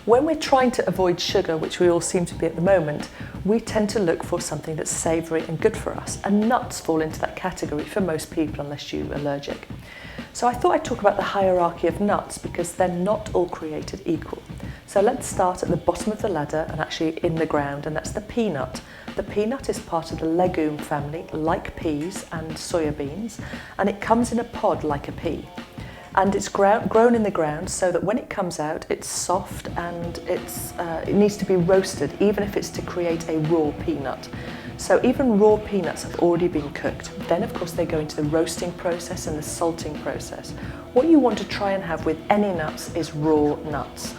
When we're trying to avoid sugar, which we all seem to be at the moment, we tend to look for something that's savoury and good for us, and nuts fall into that category for most people unless you're allergic. So I thought I'd talk about the hierarchy of nuts because they're not all created equal. So let's start at the bottom of the ladder and actually in the ground, and that's the peanut. The peanut is part of the legume family, like peas and soya beans, and it comes in a pod like a pea. And it's grown in the ground so that when it comes out, it's soft and it needs to be roasted, even if it's to create a raw peanut. So even raw peanuts have already been cooked. Then, of course, they go into the roasting process and the salting process. What you want to try and have with any nuts is raw nuts.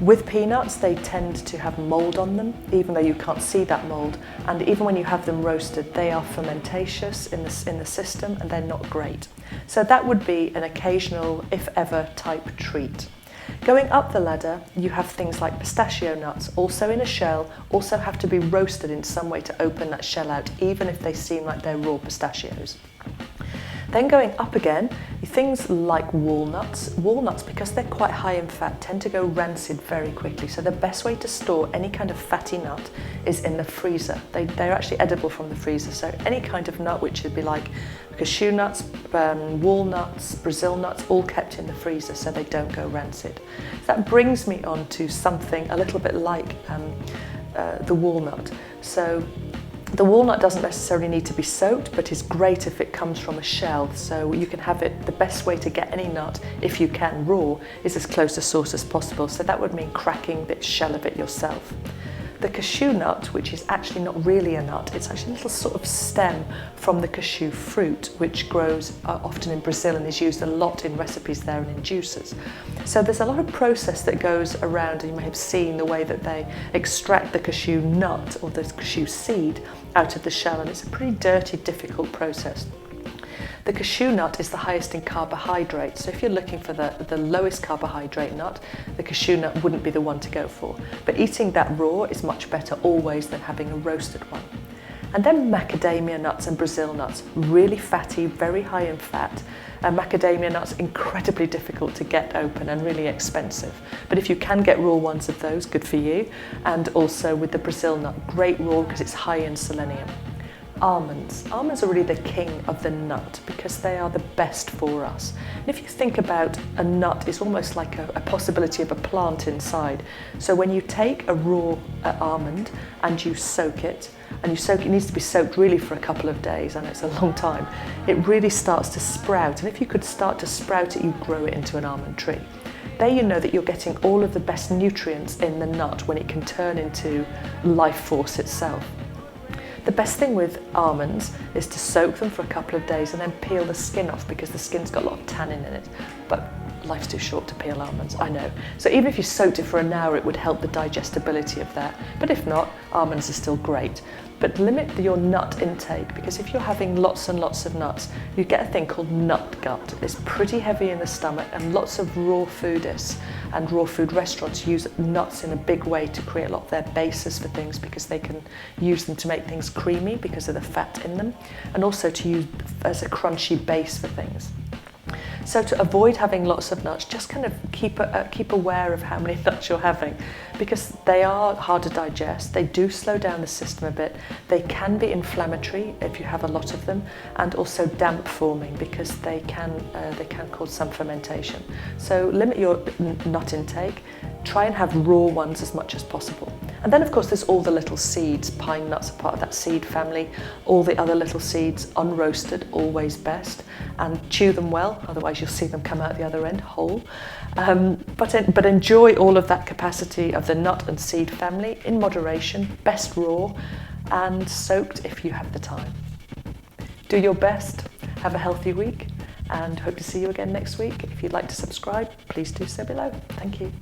With peanuts, they tend to have mould on them, even though you can't see that mould. And even when you have them roasted, they are fermentaceous in the system and they're not great. So that would be an occasional, if ever, type treat. Going up the ladder, you have things like pistachio nuts, also in a shell, also have to be roasted in some way to open that shell out, even if they seem like they're raw pistachios. Then going up again, things like walnuts. Walnuts, because they're quite high in fat, tend to go rancid very quickly. So the best way to store any kind of fatty nut is in the freezer. They're actually edible from the freezer. So any kind of nut, which would be like cashew nuts, walnuts, Brazil nuts, all kept in the freezer so they don't go rancid. That brings me on to something a little bit like the walnut. So the walnut doesn't necessarily need to be soaked, but is great if it comes from a shell. So you can have it, the best way to get any nut, if you can raw, is as close to source as possible. So that would mean cracking the shell of it yourself. The cashew nut, which is actually not really a nut, it's actually a little sort of stem from the cashew fruit, which grows often in Brazil and is used a lot in recipes there and in juices. So there's a lot of process that goes around, and you may have seen the way that they extract the cashew nut or the cashew seed out of the shell, and it's a pretty dirty, difficult process. The cashew nut is the highest in carbohydrate, so if you're looking for the lowest carbohydrate nut, the cashew nut wouldn't be the one to go for. But eating that raw is much better always than having a roasted one. And then macadamia nuts and Brazil nuts, really fatty, very high in fat. And macadamia nuts, incredibly difficult to get open and really expensive. But if you can get raw ones of those, good for you. And also with the Brazil nut, great raw because it's high in selenium. Almonds. Almonds are really the king of the nut because they are the best for us. And if you think about a nut, it's almost like a possibility of a plant inside. So when you take a raw almond and you soak it, it needs to be soaked really for a couple of days, and it's a long time, it really starts to sprout. And if you could start to sprout it, you grow it into an almond tree. There you know that you're getting all of the best nutrients in the nut when it can turn into life force itself. The best thing with almonds is to soak them for a couple of days and then peel the skin off because the skin's got a lot of tannin in it. But life's too short to peel almonds, I know. So even if you soaked it for an hour, it would help the digestibility of that. But if not, almonds are still great. But limit your nut intake, because if you're having lots and lots of nuts, you get a thing called nut gut. It's pretty heavy in the stomach, and lots of raw foodists and raw food restaurants use nuts in a big way to create a lot of their bases for things, because they can use them to make things creamy because of the fat in them, and also to use as a crunchy base for things. So to avoid having lots of nuts, just kind of keep aware of how many nuts you're having, because they are hard to digest. They do slow down the system a bit. They can be inflammatory if you have a lot of them, and also damp forming because they can cause some fermentation. So limit your nut intake. Try and have raw ones as much as possible. And then of course there's all the little seeds. Pine nuts are part of that seed family. All the other little seeds, unroasted, always best. And chew them well, otherwise you'll see them come out the other end whole. But enjoy all of that capacity of the nut and seed family in moderation, best raw and soaked if you have the time. Do your best, have a healthy week, and hope to see you again next week. If you'd like to subscribe, please do so below. Thank you.